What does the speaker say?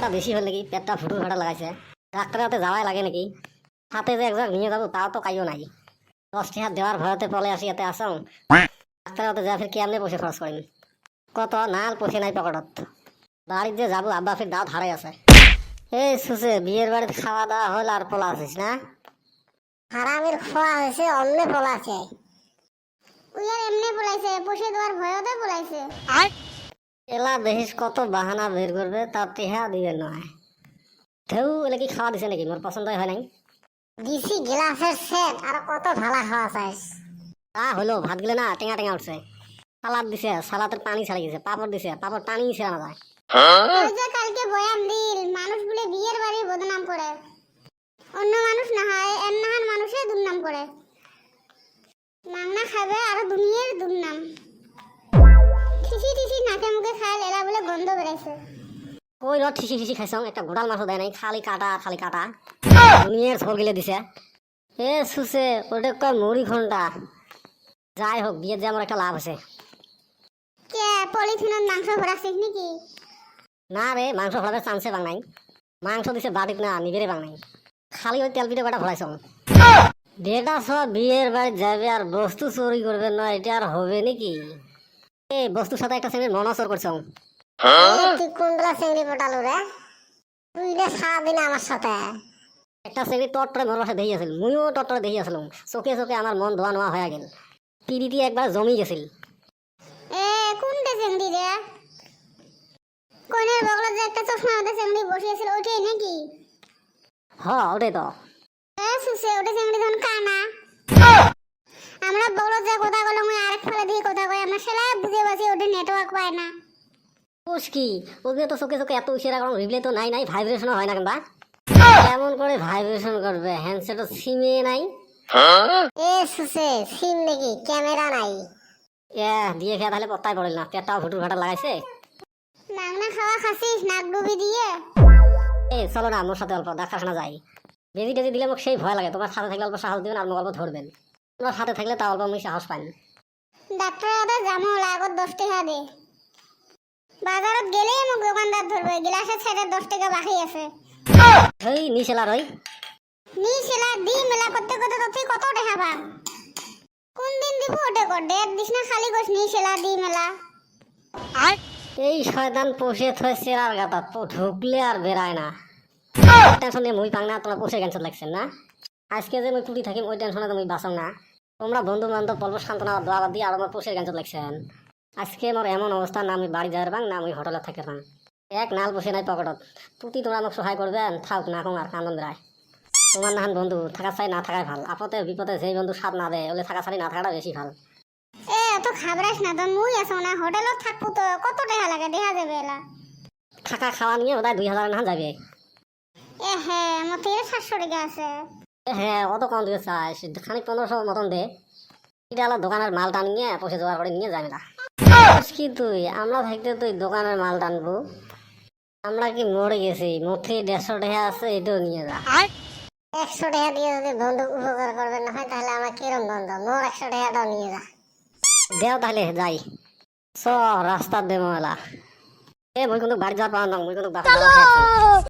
ঠান্ডাটা বেশি হলে কি পেটটা ফুটুর ফাটা লাগাইছে। ডাক্তারের হাতে যাওয়াই লাগে নাকি? হাতে যে একজন নিয়ে যাবো তাও তো কাইও নাই। 10টি হাত দেওয়ার ভয়তে পলে আসি এতে আসাম। ডাক্তারের হাতে যা ফির কেমনে পয়সা খরচ করিম। কত নাল পয়সা নাই পকেটত। বাড়িতে যে যাবো আব্বা ফির দাঁত হারাই আছে। এই সুসে বিয়ের বাড়িতে খাওয়া দাওয়া হল আর পলা আছিস না? হারামির খোয়া হয়েছে অমনে পলাছে। উইয়ার এমনি পলাইছে, পয়সা দেওয়ার ভয়তে পলাইছে। এলা দেখিস কত বাহানা বের করবে, তার টেহা দিবে নয়। ঢেউ এলে কি খাওয়া দিছে নাকি? মোর পছন্দ হয় নাই। দিছি গ্লাসের সেট আর কত ভালা খাওয়া চাইস। তা হলো ভাত গেলে না টেঙা টেঙা উঠছে। সালাদ দিছে, সালাদের পানি ছাড়ি গেছে। পাপড় দিছে, পাপড় পানি ছেড়া না যায়। ওই যে কালকে বয়ান দিল, মানুষ বলে বিয়ের বাড়ির বদনাম করে, অন্য মানুষ না হয় এন্নাহান মানুষের দুর্নাম করে। মাংনা খাবে আর দুনিয়ার দুর্নাম। ঠিসি ঠিসি নাকে মুখে খায়, এলা বলে গন্ধ বেড়াইছে। ওই রড ঠিসি ঠিসি খাইছং, একটা গোড়াল মাছও দেয় নাই, খালি কাটা খালি কাটা। দুনিয়ার ঝোল গিলে দিছে। এ সুসে ওটা কয় মুড়ি ঘন্টা। যাই হোক, বিয়ের যে আমার একটা লাভ আছে। কে পলিথিনের মাংস ভরাছিস নাকি? না রে, মাংস ভরাবে চান্সে বাং নাই। মাংস দিছে বাড়িত না, নিবেরে বাং নাই। খালি ওই তেল পিঠে কটা ভরাইছং। বেটা সব বিয়ের বাড়ি যাবে আর বস্তু চুরি করবে না, এটা আর হবে নাকি? এই বস্তুর সাথে একটা সেকেন্ড মনসর করছং। তুই কোনগুলা চিংড়ি পটালু রে? তুই রে সারাদিন আমার সাথে। একটা সেকেন্ড টটরে মোর বাসায় দেখি আছিল, মুইও টটরে দেখি আসলাম। চোখে চোখে আমার মন ধোয়া নোয়া হয়ে গেল। পিড়িটি একবার জমি গেছিল। এ কোনটা চিংড়ি রে? কোনের বগলে যে একটা চশমা মধ্যে চিংড়ি বসিয়েছিল ওইটাই নাকি? হ ওটাই তো। এ সুসে ওটা চিংড়ি ধন কানা। আমরা বগলে যে কথা বললাম ওই আরেক ফেলে দিয়ে কথা কই, আমরা সেলা বুঝে বাসি ওটা নেটওয়ার্ক পায় না। কোষ কি ওগুলো তো চোখে চোখে এত ইশারা করো, রিপ্লে তো নাই, ভাইব্রেশনও হয় না কেনবা? কেমন করে ভাইব্রেশন করবে? হ্যান্ডসেটও সিমে নাই। এ সুসে সিম নাকি ক্যামেরা নাই? এ দিয়ে খেয়ে তাহলে পত্তায় পড়ল না, পেটটাও ফুটুর ফাটা লাগাইছে। মাংনা খাওয়া খাসিস নাক ডুবি দিয়ে? এই চলো না মোর সাথে অল্প ডাক্তারখানা যাই। বেজি টেজি দিলে মোক সেই ভয় লাগে। তোমার সাথে থাকলে অল্প সাহস দিবেন আর মোক অল্প ধরবেন। তোমার সাথে থাকলে তা অল্প আমি সাহস পাই। ডাক্তার দাদা জামো লাগত 10 টাকা দে। বাজারত গেলেই মোক দোকানদার ধরবে, গ্লাসের সাইডে 10 টাকা বাকি আছে। এই নিশেলার ওই নি সেলা দি মেলা করতে করতে তো তুই কত টাকা পাম? কোন দিন দিব ওটা কর, ডেট দিস না খালি কইস নি সেলা দি মেলা। এই শয়তান পোষে থয় সেরার গাতা ঢুকলে আর বেরায় না। টেনশন নিয়ে মুই পাং না, তোমরা পোষে ক্যান্সার লাগছেন না। আজকে যে মুই টুটি থাকিম ওই টেনশনে তুমি বাঁচাও না। তোমরা বন্ধু বান্ধব পর্ব সান্ত্বনা দোয়া দিয়ে আর আমার পোষের ক্যান্সার লাগছেন। আজকে মোর এমন অবস্থা, না আমি বাড়ি যাওয়ার বাং না আমি হোটেলে থাকে বাং। এক নাল পোষে নাই পকেটত। টুটি তোমরা আমাকে সহায় করবেন, থাক না কম আর কান্দন বেড়ায়। তোমার নাহান বন্ধু থাকা চাই না থাকাই ভাল। আপদে বিপদে যেই বন্ধু সাথ না দেয় ওলে থাকা চাই না থাকাটা বেশি ভাল। এ এত খাবরাস না তো, মুই আছো না হোটেলত থাকবো তো কত টাকা লাগে দেখা যাবে এলা। থাকা খাওয়া নিয়ে বোধহয় 2000 নাহান যাবে। এ হে আমার তো 700 টাকা আছে। হ্যাঁ অত কম দিতে চাইস, খানিক 1500 মতন দে। এটা আলাদা দোকানের মাল টান নিয়ে পয়সা জোগাড় করে নিয়ে যাবে না। কি তুই আমরা থাকতে তুই দোকানের মাল টানবো? আমরা কি মরে গেছি? মুঠি 150 টাকা আছে, এটাও নিয়ে যা। 100 টাকা দিয়ে যদি বন্ধু উপকার করবে না হয় তাহলে আমার কিরম বন্ধু? মোর 100 টাকাটাও নিয়ে যা। দেও তাহলে যাই। চ রাস্তার দেবো এলা। এ মুই কিন্তু বাড়ি যাওয়ার পাওয়া না, মুই কিন্তু বাসা